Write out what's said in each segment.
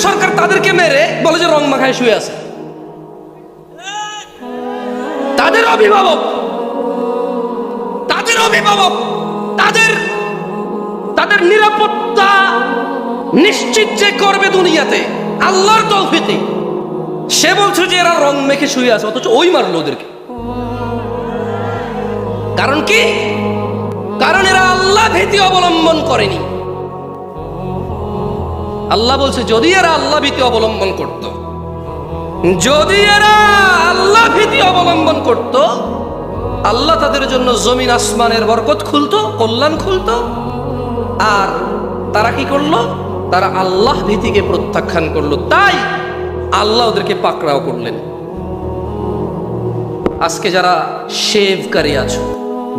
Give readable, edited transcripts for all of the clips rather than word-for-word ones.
সরকার তাদেরকে মেরে বলে যে রং মাখায় শুয়ে আছে। তাদের অভিভাবক তাদের নিরাপত্তা নিশ্চিত যে করবে দুনিয়াতে আল্লাহর তৌফিকে, সে বলছে যে এরা রং মেখে শুয়ে আছে, অথচ ওই মারলো ওদেরকে। কারণ কি? কারণ এরা আল্লাহ ভীতি অবলম্বন করেনি। আল্লাহ বলছে যদি এরা আল্লাহ ভীতি অবলম্বন করত, আল্লাহ তাদের জন্য জমিন আসমানের বরকত খুলতো, কল্যাণ খুলতো। আর তারা কি করলো? তারা আল্লাহ ভীতিকে প্রত্যাখ্যান করলো, তাই আল্লাহ ওদেরকে পাকড়াও করলেন। আজকে যারা শেভকারী আছো,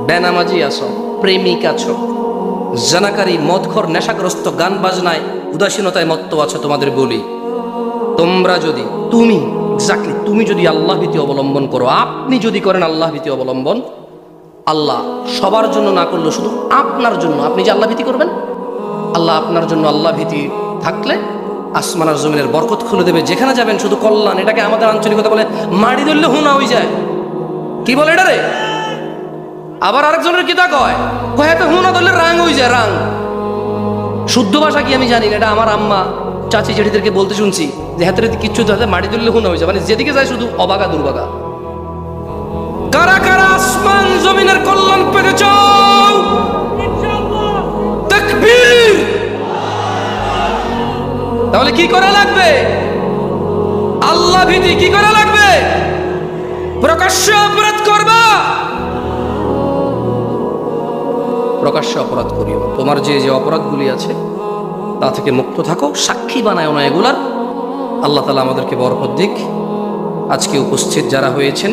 বেনামাজি আছো, প্রেমিক আছো, জানাকারী, মদখোর, নেশাগ্রস্ত, গান বাজনায় উদাসীনতায় মত্ত আছো, তোমাদের বলি, তোমরা যদি তুমি যদি আল্লাহ ভীতি অবলম্বন করো, আপনি যদি করেন আল্লাহ ভীতি অবলম্বন, আল্লাহ সবার জন্য না করলেও শুধু আপনার জন্য, আপনি যে আল্লাহ ভীতি করবেন, আল্লাহ আপনার জন্য আল্লাহ ভীতি থাকলে আসমান আর জমিনের বরকত খুলে দেবে। যেখানে যাবেন শুধু কল্যাণ। এটাকে আমাদের আঞ্চলিকতা বলে মাড়ি ধরলে হুনা হয়ে যায়। কি বলে এটা রে? আবার আরেকজনের কিতা কয় তো হুনা ধরলে রাং হয়ে যায়। রাং শুদ্ধ ভাষা কি আমি জানি না, এটা আমার আম্মা চাচি জেঠিদেরকে বলতে শুনছি যে হাতের কিচ্ছু তো মাটি ধরলে হুনা হয়ে যায়, মানে যেদিকে যায় শুধু অবাগা দুর্বাগা। কারা কারা আসমান জমিনের কল্যাণ পেতে চাও? তাকবীর। তাহলে কি করা লাগবে? আল্লাহ ভীতি। কি করা লাগবে? প্রকাশ্যে অপরাধ করবা, প্রকাশ্যে অপরাধ করিও। তোমার যে যে অপরাধগুলি আছে তা থেকে মুক্ত থাকো, সাক্ষী বানায় না এগুলার। আল্লাহ তাআলা আমাদেরকে বরকত দিক। আজকে উপস্থিত যারা হয়েছেন,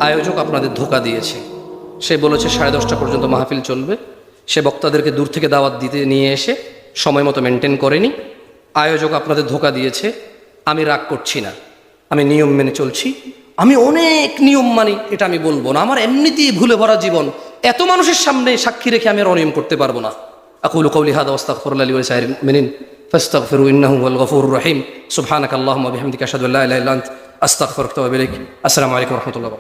আয়োজক আপনাদের ধোঁকা দিয়েছে। সে বলেছে 10:30 পর্যন্ত মাহফিল চলবে। সে বক্তাদেরকে দূর থেকে দাওয়াত দিতে নিয়ে এসে সময় মতো মেনটেন করেনি। আয়োজক আপনাদের ধোঁকা দিয়েছে। আমি রাগ করছি না, আমি নিয়ম মেনে চলছি। আমি অনেক নিয়ম মানি, এটা আমি বলবো না। আমার এমনিতেই ভুলে ভরা জীবন, এত মানুষের সামনে সাক্ষী রেখে আমি আর অনিয়ম করতে পারবো না। আকুলু কওলি হাযা ওয়া আস্তাগফিরুল্লাহ লি ওয়া লিসাইরিল মুমিনিন ফাস্তাগফিরু ইন্নাহু হুয়াল গফুরুর রহিম। সুবহানাকাল্লাহুম্মা ওয়া বিহামদিকা আশহাদু আল্লা ইলাহা ইল্লা আনতা আস্তাগফিরুকা ওয়া আতুবু ইলাইক। আসসালামু আলাইকুম ওয়া রাহমাতুল্লাহ।